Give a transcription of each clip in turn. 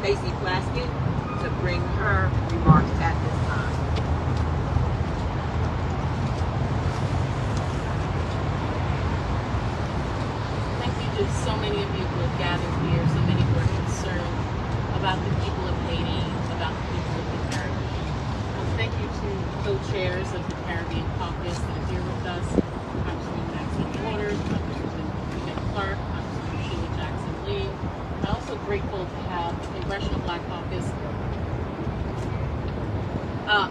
Stacey Plaskett to bring her remarks at this time. Thank you to so many of you who have gathered here, so many who are concerned about the people of Haiti, about the people of the Caribbean. Thank you to co-chairs of the Caribbean Caucus that are here with us, Congressman Maxine Waters, Congressman Clark, Congressman Sheila Jackson Lee. I'm also grateful to have the Congressional Black Caucus,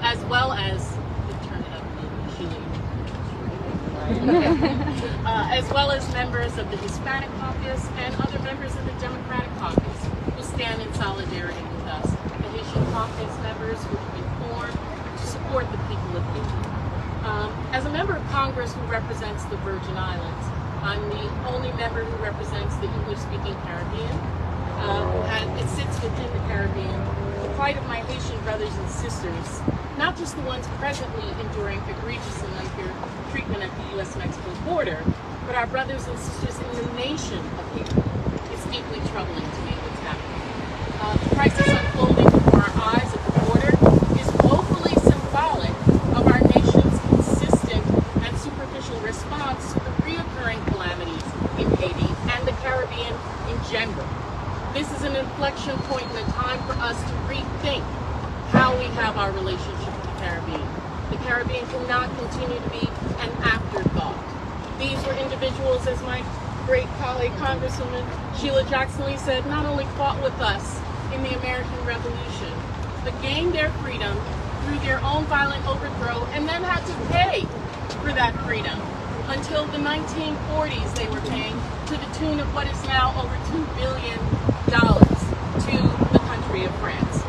as well as, turn it up a little bit, Sheila. As well as members of the Hispanic Caucus and other members of the Democratic Caucus who stand in solidarity with us. The Haitian Caucus members who have been formed to support the people of Haiti. As a member of Congress who represents the Virgin Islands, I'm the only member who represents the English-speaking Caribbean. It sits within the Caribbean. The plight of my Haitian brothers and sisters, not just the ones presently enduring egregious and unfair treatment at the U.S.-Mexico border, but our brothers and sisters in the nation of Haiti. It's deeply troubling to me what's happening. The crisis unfolding before our eyes at the border is woefully symbolic of our nation's consistent and superficial response to the reoccurring calamities in Haiti and the Caribbean in general. This is an inflection point in a time for us to rethink how we have our relationship with the Caribbean. The Caribbean cannot continue to be an afterthought. These were individuals, as my great colleague, Congresswoman Sheila Jackson Lee said, not only fought with us in the American Revolution, but gained their freedom through their own violent overthrow and then had to pay for that freedom. Until the 1940s, they were paying to the tune of what is now over $2 billion to the country of France.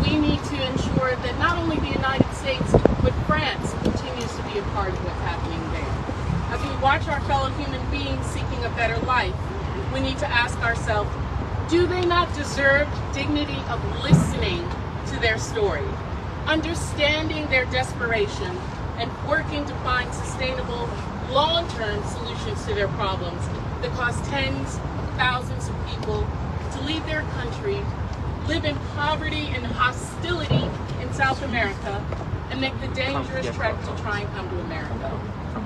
We need to ensure that not only the United States, but France continues to be a part of what's happening there. As we watch our fellow human beings seeking a better life, we need to ask ourselves, do they not deserve dignity of listening to their story, understanding their desperation, and working to find sustainable, long-term solutions to their problems that cause tens of thousands of people to leave their country, live in poverty and hostility in South America, and make the dangerous trek to try and come to America.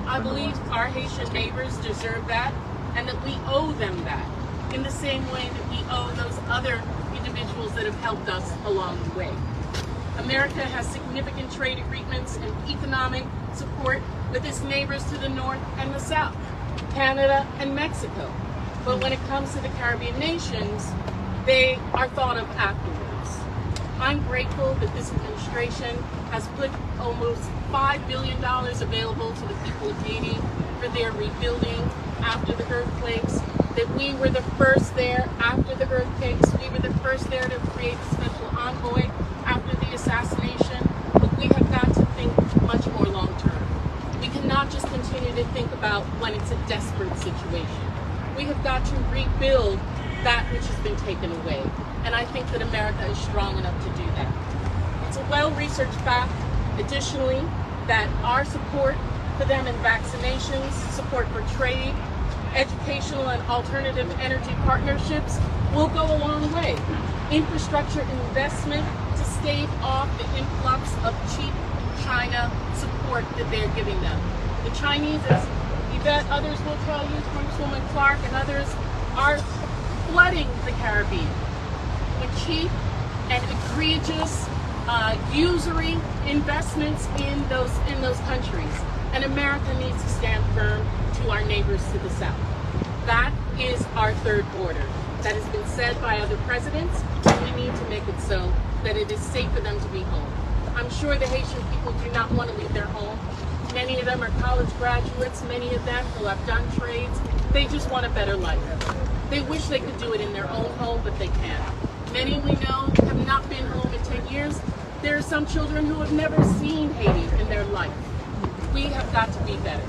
I believe our Haitian neighbors deserve that, and that we owe them that, in the same way that we owe those other individuals that have helped us along the way. America has significant trade agreements and economic support with its neighbors to the north and the south, Canada and Mexico. But when it comes to the Caribbean nations, they are thought of afterwards. I'm grateful that this administration has put almost $5 billion available to the people of Haiti for their rebuilding after the earthquakes, that we were the first there after the earthquakes. We were the first there to create a special envoy after the assassination. But we have got to think much more long term. We cannot just continue to think about when it's a desperate situation. We have got to rebuild that which has been taken away. And I think that America is strong enough to do that. It's a well-researched fact, additionally, that our support for them in vaccinations, support for trade, educational and alternative energy partnerships will go a long way. Infrastructure investment to stave off the influx of cheap China support that they're giving them. The Chinese, as Yvette, others will tell you, Congresswoman Clark and others, are flooding the Caribbean with cheap and egregious usury investments in those countries. And America needs to stand firm to our neighbors to the south. That is our third border. That has been said by other presidents, and we need to make it so that it is safe for them to be home. I'm sure the Haitian people do not want to leave their home. Many of them are college graduates, many of them who have done trades. They just want a better life. They wish they could do it in their own home, but they can't. Many we know have not been home in 10 years. There are some children who have never seen Haiti in their life. We have got to be better.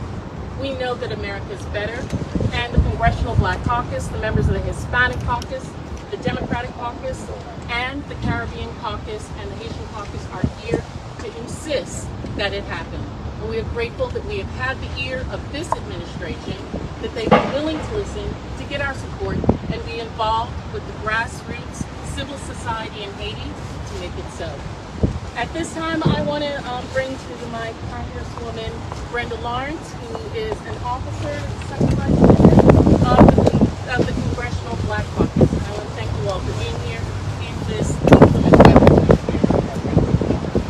We know that America is better, and the Congressional Black Caucus, the members of the Hispanic Caucus, the Democratic Caucus, and the Caribbean Caucus and the Haitian Caucus are here to insist that it happen. And we are grateful that we have had the ear of this administration, that they've been willing to listen, to get our support, and be involved with the grassroots civil society in Haiti to make it so. At this time, I want to bring to the mic Congresswoman Brenda Lawrence, who is an officer, Second Vice